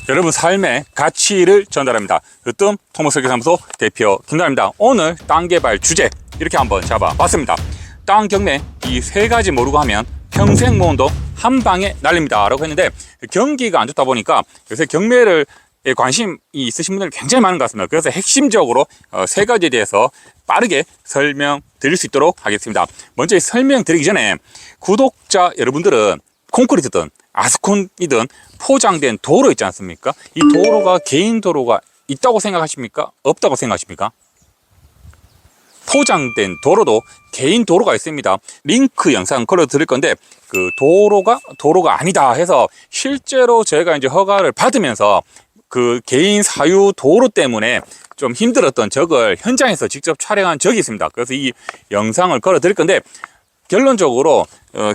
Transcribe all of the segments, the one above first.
여러분 삶의 가치를 전달합니다. 으뜸 토목설계사무소 대표 김남입니다. 오늘 땅 개발 주제 이렇게 한번 잡아봤습니다. 땅 경매 이 세 가지 모르고 하면 평생 모은돈 한 방에 날립니다 라고 했는데, 경기가 안 좋다 보니까 요새 경매를 관심이 있으신 분들이 굉장히 많은 것 같습니다. 그래서 핵심적으로 세 가지에 대해서 빠르게 설명드릴 수 있도록 하겠습니다. 먼저 설명드리기 전에 구독자 여러분들은 콘크리트든 아스콘이든 포장된 도로 있지 않습니까? 이 도로가 개인 도로가 있다고 생각하십니까? 없다고 생각하십니까? 포장된 도로도 개인 도로가 있습니다. 링크 영상 걸어 드릴 건데, 그 도로가 아니다 해서 실제로 저희가 이제 허가를 받으면서 그 개인 사유 도로 때문에 좀 힘들었던 적을 현장에서 직접 촬영한 적이 있습니다. 그래서 이 영상을 걸어 드릴 건데, 결론적으로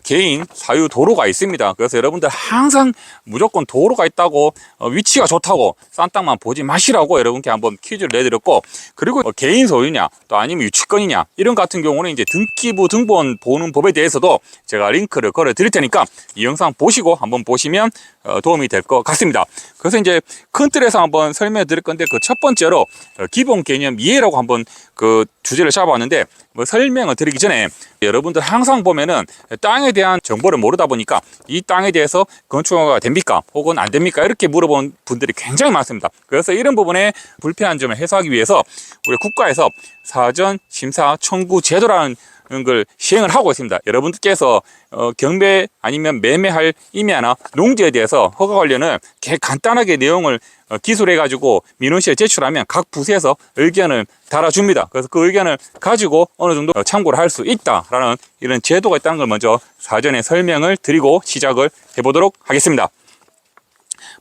개인 사유 도로가 있습니다. 그래서 여러분들 항상 무조건 도로가 있다고 위치가 좋다고 싼 땅만 보지 마시라고 여러분께 한번 퀴즈를 내드렸고, 그리고 개인 소유냐 또 아니면 유치권이냐 이런 같은 경우는 이제 등기부 등본 보는 법에 대해서도 제가 링크를 걸어 드릴 테니까 이 영상 보시고 한번 보시면 도움이 될 것 같습니다. 그래서 이제 큰 틀에서 한번 설명해 드릴 건데, 그 첫 번째로 기본 개념 이해라고 한번 그 주제를 잡아왔는데, 뭐 설명을 드리기 전에 여러분들 항상 보면은 땅에 대한 정보를 모르다 보니까 이 땅에 대해서 건축허가가 됩니까? 혹은 안 됩니까? 이렇게 물어보는 분들이 굉장히 많습니다. 그래서 이런 부분에 불편한 점을 해소하기 위해서 우리 국가에서 사전 심사 청구 제도라는 걸 시행을 하고 있습니다. 여러분들께서 경매 아니면 매매할 임야나 농지에 대해서 허가 관련을 간단하게 내용을 기술해 가지고 민원실에 제출하면 각 부서에서 의견을 달아줍니다. 그래서 그 의견을 가지고 어느 정도 참고를 할 수 있다라는 이런 제도가 있다는 걸 먼저 사전에 설명을 드리고 시작을 해보도록 하겠습니다.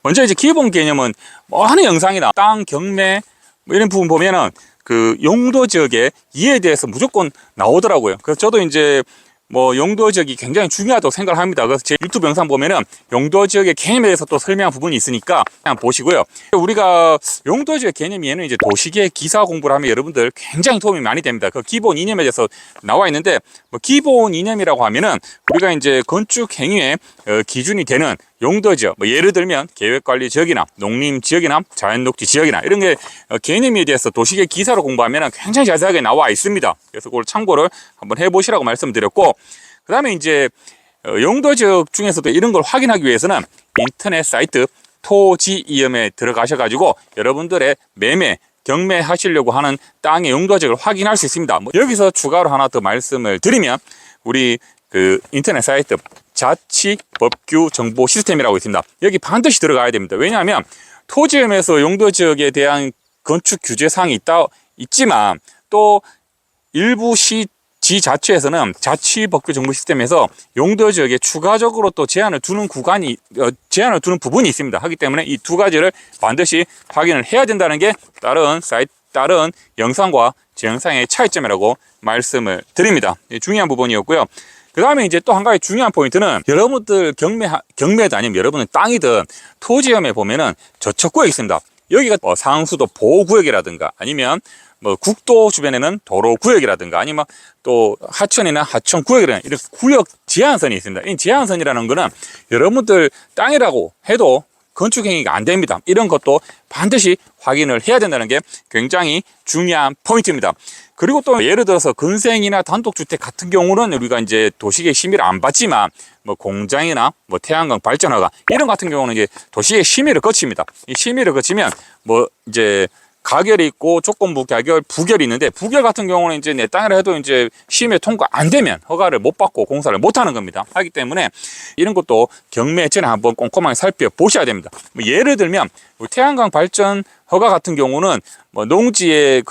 먼저 이제 기본 개념은 뭐 하는 영상이나 땅 경매 뭐 이런 부분 보면은 그 용도 지역의 이해에 대해서 무조건 나오더라고요. 그래서 저도 이제 뭐 용도 지역이 굉장히 중요하다고 생각을 합니다. 그래서 제 유튜브 영상 보면은 용도 지역의 개념에 대해서 또 설명한 부분이 있으니까 그냥 보시고요. 우리가 용도 지역 개념에는 이제 도시계 기사 공부를 하면 여러분들 굉장히 도움이 많이 됩니다. 그 기본 이념에 대해서 나와 있는데, 뭐 기본 이념이라고 하면은 우리가 이제 건축 행위의 기준이 되는 용도 지역, 뭐 예를 들면 계획관리 지역이나 농림 지역이나 자연녹지 지역이나 이런 게 개념에 대해서 도시계 기사로 공부하면 굉장히 자세하게 나와 있습니다. 그래서 그걸 참고를 한번 해보시라고 말씀드렸고, 그 다음에 이제 용도 지역 중에서도 이런 걸 확인하기 위해서는 인터넷 사이트 토지이음에 들어가셔가지고 여러분들의 매매 경매 하시려고 하는 땅의 용도 지역을 확인할 수 있습니다. 뭐 여기서 추가로 하나 더 말씀을 드리면, 우리 그 인터넷 사이트 자치법규정보 시스템이라고 있습니다. 여기 반드시 들어가야 됩니다. 왜냐하면 토지음에서 용도 지역에 대한 건축 규제 사항이 있지만 또 일부 지자체에서는 자치법규정보 시스템에서 용도 지역에 추가적으로 또 제한을 두는 부분이 있습니다. 하기 때문에 이 두 가지를 반드시 확인을 해야 된다는 게 다른 영상과 제 영상의 차이점이라고 말씀을 드립니다. 중요한 부분이었고요. 그 다음에 이제 또 한 가지 중요한 포인트는, 여러분들 경매도 아니면 여러분의 땅이든 토지음에 보면은 저척구역이 있습니다. 여기가 상수도 보호구역이라든가 아니면 뭐 국도 주변에는 도로구역이라든가 아니면 또 하천이나 하천구역이라는 이런 구역 제한선이 있습니다. 이 제한선이라는 거는 여러분들 땅이라고 해도 건축행위가 안 됩니다. 이런 것도 반드시 확인을 해야 된다는 게 굉장히 중요한 포인트입니다. 그리고 또 예를 들어서 근생이나 단독주택 같은 경우는 우리가 이제 도시계획 심의를 안 받지만, 뭐 공장이나 뭐 태양광 발전허가 이런 같은 경우는 이제 도시계획 심의를 거칩니다. 이 심의를 거치면 뭐 이제 가결이 있고 조건부 가결, 부결이 있는데, 부결 같은 경우는 이제 내 땅이라 해도 이제 심의 통과 안 되면 허가를 못 받고 공사를 못 하는 겁니다. 하기 때문에 이런 것도 경매 전에 한번 꼼꼼하게 살펴보셔야 됩니다. 뭐 예를 들면 태양광 발전 허가 같은 경우는 뭐 농지의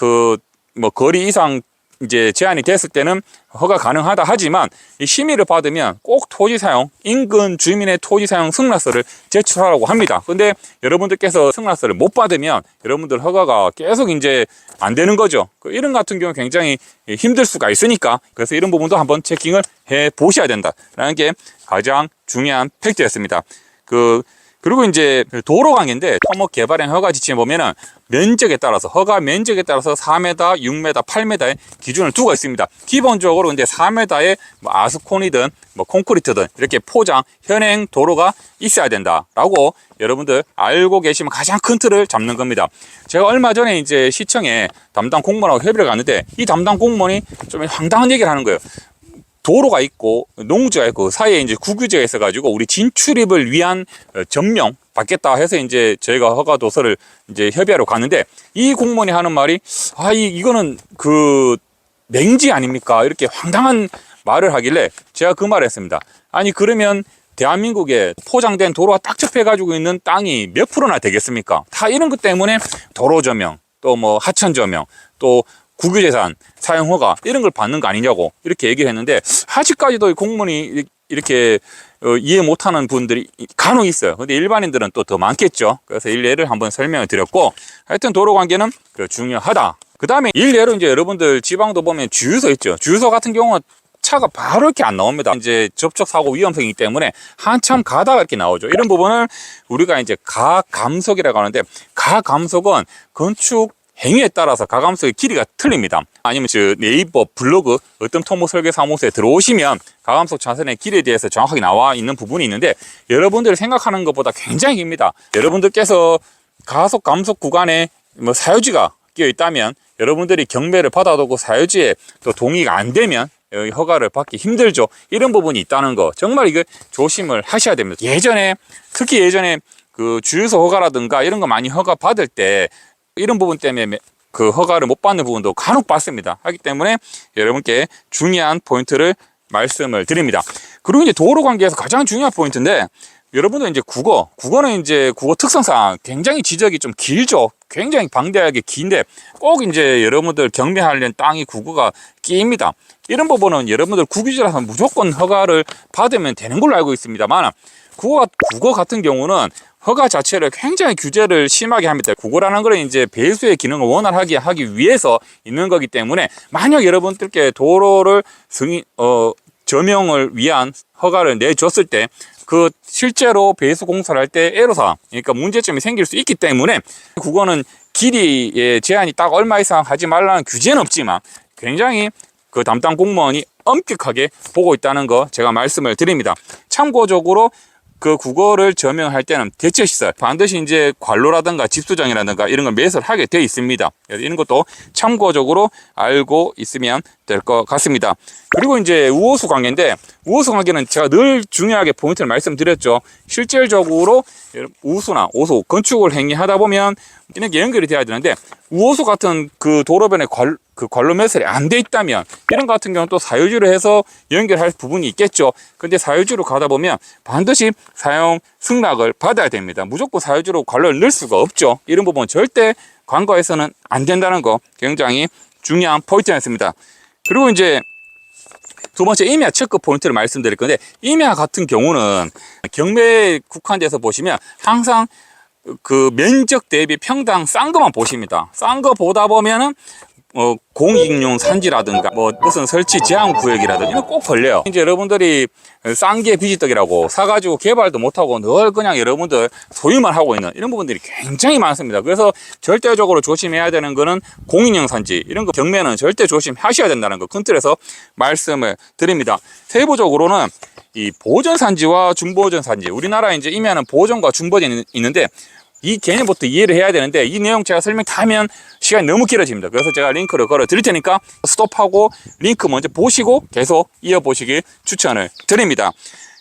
뭐 거리 이상 이제 제한이 됐을 때는 허가 가능하다 하지만, 이 심의를 받으면 꼭 토지 사용, 인근 주민의 토지 사용 승낙서를 제출하라고 합니다. 근데 여러분들께서 승낙서를 못 받으면 여러분들 허가가 계속 이제 안 되는 거죠. 이런 같은 경우 굉장히 힘들 수가 있으니까, 그래서 이런 부분도 한번 체킹을 해 보셔야 된다라는 게 가장 중요한 팩트였습니다. 그리고 이제 도로 관계인데 토목 개발행 허가 지침에 보면은 면적에 따라서 허가 면적에 따라서 4m, 6m, 8m의 기준을 두고 있습니다. 기본적으로 근데 4m의 뭐 아스콘이든 뭐 콘크리트든 이렇게 포장 현행 도로가 있어야 된다라고 여러분들 알고 계시면 가장 큰 틀을 잡는 겁니다. 제가 얼마 전에 이제 시청에 담당 공무원하고 협의를 갔는데 이 담당 공무원이 좀 황당한 얘기를 하는 거예요. 도로가 있고 농지가 있고 그 사이에 이제 국유지가 있어가지고 우리 진출입을 위한 전명 받겠다 해서 이제 저희가 허가 도서를 이제 협의하러 갔는데 이 공무원이 하는 말이 이거는 그 맹지 아닙니까? 이렇게 황당한 말을 하길래 제가 그 말을 했습니다. 아니 그러면 대한민국에 포장된 도로가 딱 접해가지고 있는 땅이 몇 프로나 되겠습니까? 다 이런 것 때문에 도로 조명 또 뭐 하천 조명 또 국유재산 사용허가 이런 걸 받는 거 아니냐고 이렇게 얘기를 했는데 아직까지도 공무원이 이렇게 이해 못하는 분들이 간혹 있어요. 근데 일반인들은 또 더 많겠죠. 그래서 일례를 한번 설명을 드렸고 하여튼 도로 관계는 중요하다. 그 다음에 일례로 이제 여러분들 지방도 보면 주유소 있죠. 주유소 같은 경우는 차가 바로 이렇게 안 나옵니다. 이제 접촉사고 위험성이기 때문에 한참 가다가 이렇게 나오죠. 이런 부분을 우리가 이제 가감속이라고 하는데 가감속은 건축 행위에 따라서 가감속의 길이가 틀립니다. 아니면 네이버 블로그 어떤 토목 설계 사무소에 들어오시면 가감속 차선의 길에 대해서 정확하게 나와 있는 부분이 있는데 여러분들이 생각하는 것보다 굉장히 깁니다. 여러분들께서 가속 감속 구간에 뭐 사유지가 끼어 있다면 여러분들이 경매를 받아두고 사유지에 또 동의가 안 되면 허가를 받기 힘들죠. 이런 부분이 있다는 거 정말 이거 조심을 하셔야 됩니다. 특히 예전에 그 주유소 허가라든가 이런 거 많이 허가 받을 때 이런 부분 때문에 그 허가를 못 받는 부분도 간혹 봤습니다. 하기 때문에 여러분께 중요한 포인트를 말씀을 드립니다. 그리고 이제 도로 관계에서 가장 중요한 포인트인데 여러분들 이제 국어는 이제 국어 특성상 굉장히 지적이 좀 길죠. 굉장히 방대하게 긴데 꼭 이제 여러분들 경매하려는 땅이 국어가 끼입니다. 이런 부분은 여러분들 국유지라서 무조건 허가를 받으면 되는 걸로 알고 있습니다만 국어 같은 경우는 허가 자체를 굉장히 규제를 심하게 합니다. 국어라는 것은 이제 배수의 기능을 원활하게 하기 위해서 있는 거기 때문에 만약 여러분들께 도로를 저명을 위한 허가를 내줬을 때 그 실제로 배수 공사를 할 때 애로사항, 그러니까 문제점이 생길 수 있기 때문에 국어는 길이의 제한이 딱 얼마 이상 하지 말라는 규제는 없지만 굉장히 그 담당 공무원이 엄격하게 보고 있다는 거 제가 말씀을 드립니다. 참고적으로 그 국어를 저명할 때는 대처시설 반드시 이제 관로라든가 집수정이라든가 이런 걸 매설하게 되어 있습니다. 이런 것도 참고적으로 알고 있으면 될 것 같습니다. 그리고 이제 우호수 관계인데 우호수 관계는 제가 늘 중요하게 포인트를 말씀드렸죠. 실질적으로 우수나 오수 건축을 행위하다 보면 이렇게 연결이 돼야 되는데 우호수 같은 그 도로변에 관로 매설이 안 돼 있다면 이런 것 같은 경우는 또 사유지로 해서 연결할 부분이 있겠죠. 근데 사유지로 가다 보면 반드시 사용 승낙을 받아야 됩니다. 무조건 사유지로 관로를 넣을 수가 없죠. 이런 부분 절대 관과에서는 안 된다는 거 굉장히 중요한 포인트였습니다. 그리고 이제 두 번째 임야 체크 포인트를 말씀드릴 건데 임야 같은 경우는 경매에 국한돼서 보시면 항상 그 면적 대비 평당 싼 것만 보십니다. 싼 거 보다 보면은 공익용 산지라든가 뭐 무슨 설치 제한 구역이라든가 이거 꼭 걸려요. 이제 여러분들이 싼 게 비지떡이라고 사가지고 개발도 못하고 늘 그냥 여러분들 소유만 하고 있는 이런 부분들이 굉장히 많습니다. 그래서 절대적으로 조심해야 되는 거는 공익용 산지 이런 거 경매는 절대 조심하셔야 된다는 거 큰 틀에서 말씀을 드립니다. 세부적으로는 이 보전 산지와 중보전 산지 우리나라 이제 임야는 보전과 중보전이 있는데 이 개념부터 이해를 해야 되는데 이 내용 제가 설명 다 하면 시간이 너무 길어집니다. 그래서 제가 링크를 걸어 드릴 테니까 스톱하고 링크 먼저 보시고 계속 이어보시길 추천을 드립니다.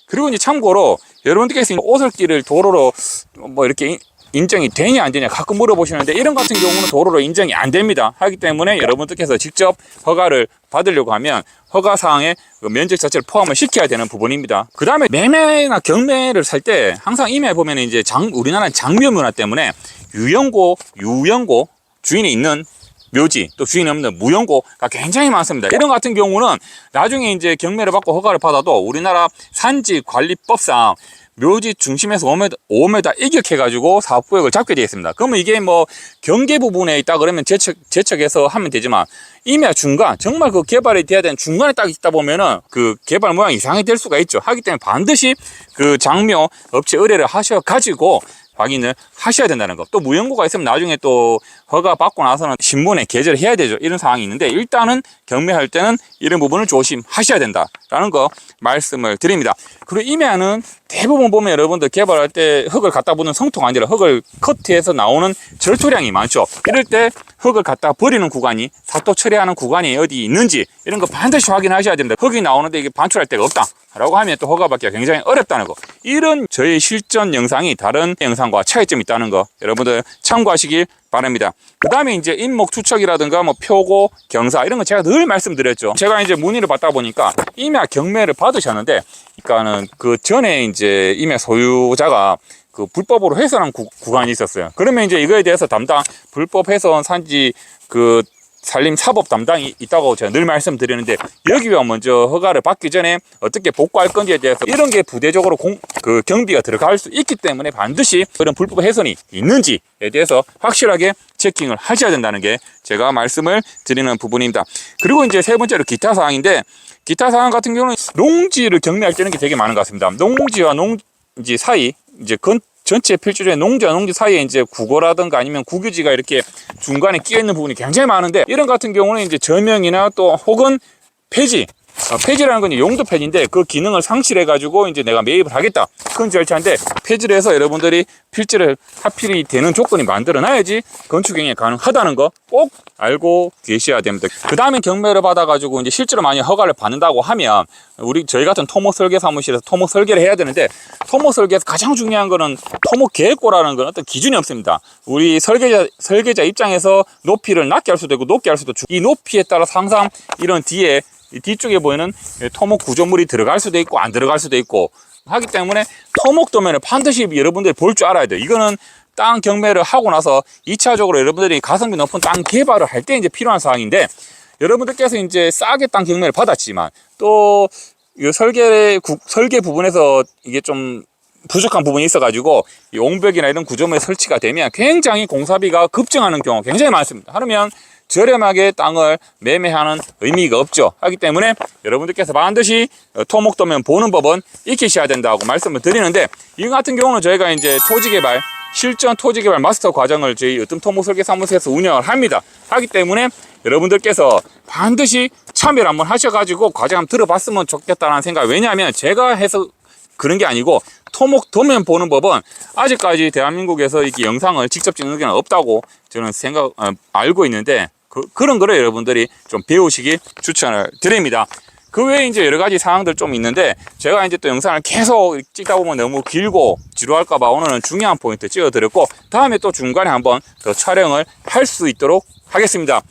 그리고 이제 참고로 여러분들께서 오솔길을 도로로 뭐 이렇게 인정이 되냐 안 되냐 가끔 물어보시는데 이런 같은 경우는 도로로 인정이 안 됩니다. 하기 때문에 여러분들께서 직접 허가를 받으려고 하면 허가사항에 면적 자체를 포함을 시켜야 되는 부분입니다. 그 다음에 매매나 경매를 살 때 항상 임야에 보면 이제 우리나라는 장묘 문화 때문에 유연고 주인이 있는 묘지 또 주인이 없는 무연고가 굉장히 많습니다. 이런 같은 경우는 나중에 이제 경매를 받고 허가를 받아도 우리나라 산지관리법상 묘지 중심에서 5m 이격해가지고 사업구역을 잡게 되어 있습니다. 그러면 이게 뭐 경계 부분에 있다 그러면 제척해서 하면 되지만 임야 중간, 정말 그 개발이 돼야 되는 중간에 딱 있다 보면은 그 개발 모양이 이상이 될 수가 있죠. 하기 때문에 반드시 그 장묘 업체 의뢰를 하셔가지고 확인을 하셔야 된다는 거. 또 무연고가 있으면 나중에 또 허가 받고 나서는 신문에 게재를 해야 되죠. 이런 상황이 있는데 일단은 경매할 때는 이런 부분을 조심하셔야 된다라는 거 말씀을 드립니다. 그리고 임야는 대부분 보면 여러분들 개발할 때 흙을 갖다 부는 성토가 아니라 흙을 커트해서 나오는 절토량이 많죠. 이럴 때 흙을 갖다 버리는 구간이 사토 처리하는 구간이 어디 있는지 이런 거 반드시 확인하셔야 됩니다. 흙이 나오는데 이게 반출할 데가 없다 라고 하면 또 허가 받기가 굉장히 어렵다는 거. 이런 저희 실전 영상이 다른 영상과 차이점이 있다는 거 여러분들 참고하시길 바랍니다. 그 다음에 이제 인목 추척이라든가 뭐 표고, 경사 이런 거 제가 늘 말씀드렸죠. 제가 이제 문의를 받다 보니까 임야 경매를 받으셨는데, 그러니까는 그 전에 이제 임야 소유자가 그 불법으로 훼손한 구간이 있었어요. 그러면 이제 이거에 대해서 담당 불법 훼손 산지 그 산림 사법 담당이 있다고 제가 늘 말씀드리는데, 여기가 먼저 허가를 받기 전에 어떻게 복구할 건지에 대해서 이런 게 부대적으로 그 경비가 들어갈 수 있기 때문에 반드시 그런 불법 훼손이 있는지에 대해서 확실하게 체킹을 하셔야 된다는 게 제가 말씀을 드리는 부분입니다. 그리고 이제 세 번째로 기타 사항인데, 기타 사항 같은 경우는 농지를 경매할 때는 게 되게 많은 것 같습니다. 농지와 농지 사이, 이제 전체 필지중에 농지와 농지 사이에 이제 국어라든가 아니면 국유지가 이렇게 중간에 끼어 있는 부분이 굉장히 많은데, 이런 같은 경우는 이제 저명이나 또 혹은 폐지, 폐지라는 건 용도 폐지인데 그 기능을 상실해 가지고 이제 내가 매입을 하겠다, 그런 절차인데, 폐지를 해서 여러분들이 필지를 하필이 되는 조건이 만들어 놔야지 건축행위가 가능하다는 거 꼭 알고 계셔야 됩니다. 그 다음에 경매를 받아 가지고 이제 실제로 만약 허가를 받는다고 하면 저희 같은 토목 설계 사무실에서 토목 설계를 해야 되는데, 토목 설계에서 가장 중요한 거는 토목 계획고라는 건 어떤 기준이 없습니다. 우리 설계자 입장에서 높이를 낮게 할 수도 있고 높게 할 수도 있고, 이 높이에 따라서 항상 이런 뒤쪽에 보이는 토목 구조물이 들어갈 수도 있고 안 들어갈 수도 있고 하기 때문에 토목 도면을 반드시 여러분들이 볼 줄 알아야 돼요. 이거는 땅 경매를 하고 나서 2차적으로 여러분들이 가성비 높은 땅 개발을 할 때 이제 필요한 사항인데, 여러분들께서 이제 싸게 땅 경매를 받았지만 또 이 설계 부분에서 이게 좀 부족한 부분이 있어가지고 이 옹벽이나 이런 구조물이 설치가 되면 굉장히 공사비가 급증하는 경우가 굉장히 많습니다. 하면 저렴하게 땅을 매매하는 의미가 없죠. 하기 때문에 여러분들께서 반드시 토목도면 보는 법은 익히셔야 된다고 말씀을 드리는데, 이 같은 경우는 저희가 이제 토지개발, 실전 토지개발 마스터 과정을 저희 으뜸토목설계사무소에서 운영을 합니다. 하기 때문에 여러분들께서 반드시 참여를 한번 하셔가지고 과정 한번 들어봤으면 좋겠다는 생각. 왜냐하면 제가 해서 그런 게 아니고 토목 도면 보는 법은 아직까지 대한민국에서 이렇게 영상을 직접 찍는 게 없다고 저는 알고 있는데, 그런 거를 여러분들이 좀 배우시기 추천을 드립니다. 그 외에 이제 여러 가지 사항들 좀 있는데, 제가 이제 또 영상을 계속 찍다 보면 너무 길고 지루할까봐 오늘은 중요한 포인트 찍어드렸고, 다음에 또 중간에 한번 더 촬영을 할 수 있도록 하겠습니다.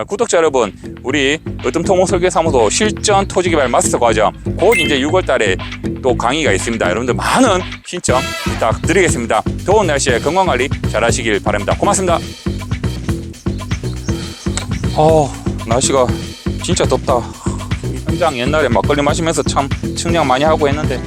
구독자 여러분, 우리 으뜸토목설계사무소 실전 토지개발 마스터 과정 곧 이제 6월 달에 또 강의가 있습니다. 여러분들 많은 신청 부탁드리겠습니다. 더운 날씨에 건강관리 잘 하시길 바랍니다. 고맙습니다. 날씨가 진짜 덥다. 현장 옛날에 막걸리 마시면서 참 청량 많이 하고 했는데